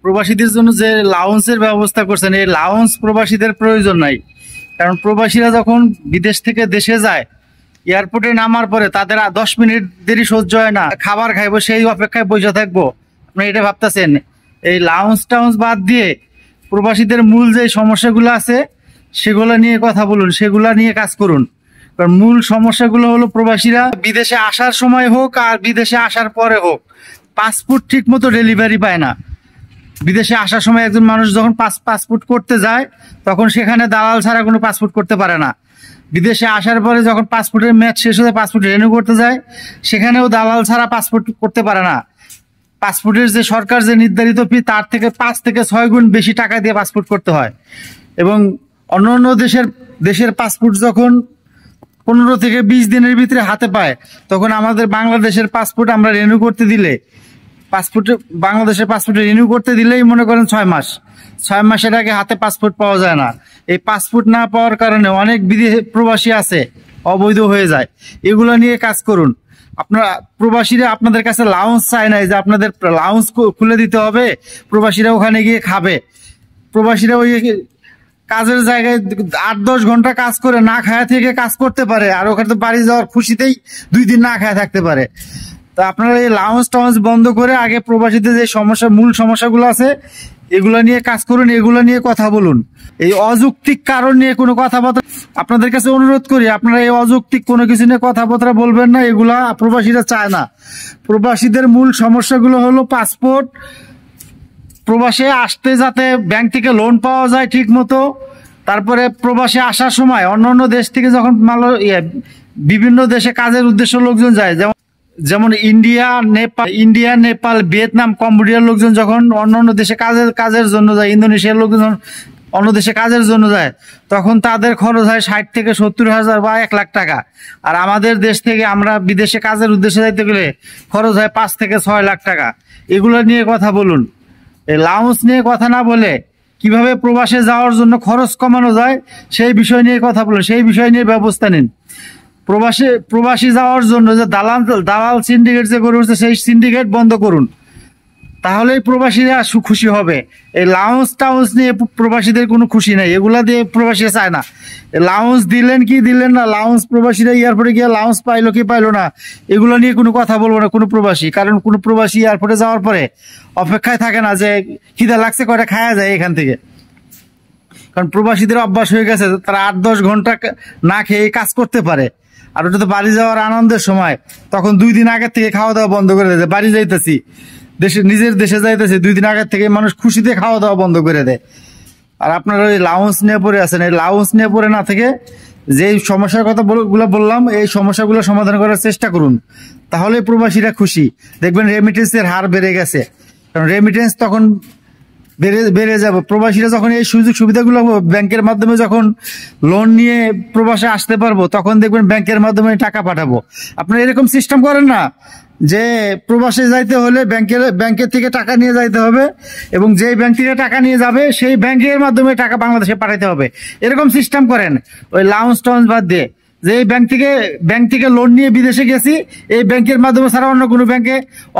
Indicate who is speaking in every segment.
Speaker 1: প্রবাসীদের জন্য যে লাউন্সের ব্যবস্থা করছেন, এই লাউন্স প্রবাসীদের প্রয়োজন নাই। কারণ প্রবাসীরা যখন বিদেশ থেকে দেশে যায়, এয়ারপোর্টে নামার পরে তাদের 10 মিনিট দেরি সহ্য হয় না, খাবার খাইবো সেই অপেক্ষায় বসে থাকবো। আপনি এটা ভাবতেছেন? এই লাউন্স টাউন্স বাদ দিয়ে প্রবাসীদের মূল যে সমস্যাগুলো আছে সেগুলো নিয়ে কথা বলুন, সেগুলা নিয়ে কাজ করুন। কারণ মূল সমস্যাগুলো হলো প্রবাসীরা বিদেশে আসার সময় হোক আর বিদেশে আসার পরে হোক পাসপোর্ট ঠিক মতো ডেলিভারি পায় না। বিদেশে আসার সময় একজন মানুষ যখন পাসপোর্ট করতে যায় তখন সেখানে দালাল ছাড়া কোনো পাসপোর্ট করতে পারে না। বিদেশে আসার পরে যখন পাসপোর্টের মেয়াদ শেষ হয়ে পাসপোর্ট রিনিউ করতে যায় সেখানেও দালাল ছাড়া পাসপোর্ট করতে পারে না। পাসপোর্টের যে সরকার যে নির্ধারিত ফি তার থেকে 5 থেকে 6 গুণ বেশি টাকা দিয়ে পাসপোর্ট করতে হয়। এবং অন্যান্য দেশের পাসপোর্ট যখন 15 থেকে 20 দিনের ভিতরে হাতে পায়, তখন আমাদের বাংলাদেশের পাসপোর্ট আমরা রিনিউ করতে দিলে বাংলাদেশের পাসপোর্ট রিনিউ করতে দিলেই মনে করেন 6 মাসের আগে হাতে পাসপোর্ট পাওয়া যায় না। এই পাসপোর্ট না পাওয়ার কারণে অনেক বিদেশি প্রবাসী আছে অবৈধ হয়ে যায়। এগুলো নিয়ে কাজ করুন। আপনারা প্রবাসীরা আপনাদের কাছে লাউন্স চায় নাই যে আপনাদের লাউন্স খুলে দিতে হবে, প্রবাসীরা ওখানে গিয়ে খাবে। প্রবাসীরা ওই কাজের জায়গায় 8-10 ঘন্টা কাজ করে না খায়া থেকে কাজ করতে পারে, আর ওখানে তো বাড়ি যাওয়ার খুশিতেই 2 দিন না খায়া থাকতে পারে। তো আপনারা এই লাউন্স টাউন্স বন্ধ করে আগে প্রবাসীদের যে মূল সমস্যাগুলো আছে এগুলো নিয়ে কাজ করুন, এগুলো নিয়ে কথা বলুন। এই অযৌক্তিক কারণ নিয়ে কোনো কথাবার্তা, আপনাদের কাছে অনুরোধ করি আপনারা এই অযৌক্তিক কোনো কিছু নিয়ে কথাবার্তা বলবেন না। এগুলা প্রবাসীরা চায় না। প্রবাসীদের মূল সমস্যাগুলো হলো পাসপোর্ট, প্রবাসে আসতে যাতে ব্যাংক থেকে লোন পাওয়া যায় ঠিক মতো, তারপরে প্রবাসে আসার সময় অন্য দেশ থেকে যখন বিভিন্ন দেশে কাজের উদ্দেশ্য লোকজন যায়, যেমন ইন্ডিয়া, নেপাল, ভিয়েতনাম, কম্বোডিয়ার লোকজন যখন অন্য দেশে কাজের জন্য যায়, ইন্দোনেশিয়ার লোকজন অন্য দেশে কাজের জন্য যায়, তখন তাদের খরচ হয় 60 থেকে 70 হাজার বা 1 লাখ টাকা। আর আমাদের দেশ থেকে আমরা বিদেশে কাজের উদ্দেশ্যে যাইতে গেলে খরচ হয় 5 থেকে 6 লাখ টাকা। এগুলো নিয়ে কথা বলুন। এই লাউন্স নিয়ে কথা না বলে কিভাবে প্রবাসে যাওয়ার জন্য খরচ কমানো যায় সেই বিষয় নিয়ে কথা বলুন, সেই বিষয় নিয়ে ব্যবস্থা নিন। প্রবাসী যাওয়ার জন্য যে দালাল সিন্ডিকেট যে গড়ে উঠছে সেই সিন্ডিকেট বন্ধ করুন, তাহলেই প্রবাসীরা খুশি হবে। এই লাউন্স টাউন্স নিয়ে প্রবাসীদের কোনো খুশি নাই, এগুলা দিয়ে প্রবাসীরা চায় না। লাউন্স দিলেন কি দিলেন না, লাউন্স প্রবাসীরা এয়ারপোর্টে গিয়ে লাউন্স পাইলো কি পাইলো না এগুলো নিয়ে কোনো কথা বলবো না কোনো প্রবাসী। কারণ কোনো প্রবাসী এয়ারপোর্টে যাওয়ার পরে অপেক্ষায় থাকে না যে খিদা লাগছে কয়টা খাওয়া যায় এখান থেকে। কারণ প্রবাসীদের অভ্যাস হয়ে গেছে, তারা 8-10 ঘন্টা না খেয়ে কাজ করতে পারে। আর ওটা তো বাড়ি যাওয়ার আনন্দের সময়, তখন 2 দিন আগের থেকে খাওয়া দাওয়া বন্ধ করে দেয়। বাড়ি যাইতেছি, নিজের দেশে যাইতেছি, 2 দিন আগের থেকে মানুষ খুশিতে খাওয়া দাওয়া বন্ধ করে দেয়। আর আপনারা ওই লাউন্স নিয়ে পড়ে আছেন। এই লাউন্স নিয়ে পড়ে না থেকে যে সমস্যার কথা বললাম এই সমস্যাগুলো সমাধান করার চেষ্টা করুন, তাহলে প্রবাসীরা খুশি। দেখবেন রেমিটেন্সের হার বেড়ে গেছে, কারণ রেমিটেন্স তখন বেড়ে যাবে। প্রবাসীরা যখন এই সুযোগ সুবিধাগুলো ব্যাংকের মাধ্যমে যখন লোন নিয়ে প্রবাসে আসতে পারবো, তখন দেখবেন ব্যাংকের মাধ্যমে টাকা পাঠাবো। আপনারা এরকম সিস্টেম করেন না যে প্রবাসে যাইতে হলে ব্যাংকের থেকে টাকা নিয়ে যাইতে হবে, এবং যেই ব্যাংক থেকে টাকা নিয়ে যাবে সেই ব্যাংকের মাধ্যমে টাকা বাংলাদেশে পাঠাতে হবে। এরকম সিস্টেম করেন ওই লাউন্স টাউন্স বাদ দিয়ে, যে এই ব্যাংক থেকে লোন নিয়ে বিদেশে গেছি, এই ব্যাংকের মাধ্যমে ছাড়া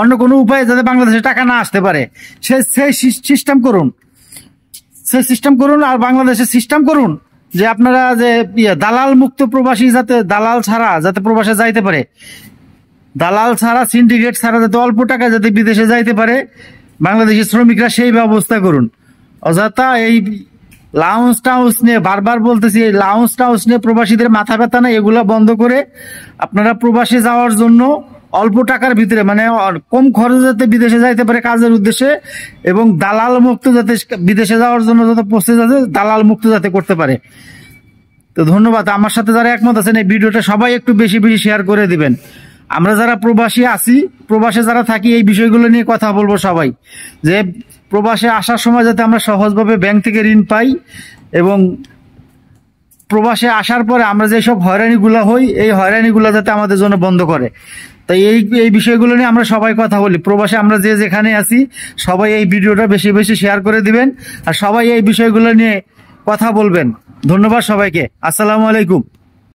Speaker 1: অন্য কোনো উপায়ে যাতে বাংলাদেশে টাকা না আসতে পারে সেই সিস্টেম করুন। আর বাংলাদেশে সিস্টেম করুন যে আপনারা যে দালাল মুক্ত প্রবাসী, যাতে দালাল ছাড়া যাতে প্রবাসে যাইতে পারে, দালাল ছাড়া সিন্ডিকেট ছাড়া যাতে অল্প টাকা যাতে বিদেশে যাইতে পারে বাংলাদেশি শ্রমিকরা, সেই ব্যবস্থা করুন। অযথা এই লাউন্স টাউন্স নিয়ে বারবার বলতেছি, এই লাউন্স টাউন্স নিয়ে প্রবাসীদের মাথা ব্যথা না, এগুলা বন্ধ করে আপনারা প্রবাসে যাওয়ার জন্য অল্প টাকার ভিতরে, মানে কম খরচে যাতে বিদেশে যাইতে পারে কাজের উদ্দেশ্যে, এবং দালাল মুক্ত যাতে বিদেশে যাওয়ার জন্য যাতে প্রসেস আছে দালাল মুক্ত যাতে করতে পারে। তো ধন্যবাদ। আমার সাথে যারা একমত আছেন এই ভিডিওটা সবাই একটু বেশি শেয়ার করে দিবেন। আমরা যারা প্রবাসী আছি, প্রবাসে যারা থাকি, এই বিষয়গুলো নিয়ে কথা বলবো সবাই, যে প্রবাসে আসার সময় যাতে আমরা সহজভাবে ব্যাংক থেকে ঋণ পাই, এবং প্রবাসে আসার পরে আমরা যেসব হয়রানিগুলো হই এই হয়রানিগুলো যাতে আমাদের জন্য বন্ধ করে। তাই এই বিষয়গুলো নিয়ে আমরা সবাই কথা বলি। প্রবাসে আমরা যেখানে আছি সবাই এই ভিডিওটা বেশি শেয়ার করে দিবেন, আর সবাই এই বিষয়গুলো নিয়ে কথা বলবেন। ধন্যবাদ সবাইকে। আসসালামু আলাইকুম।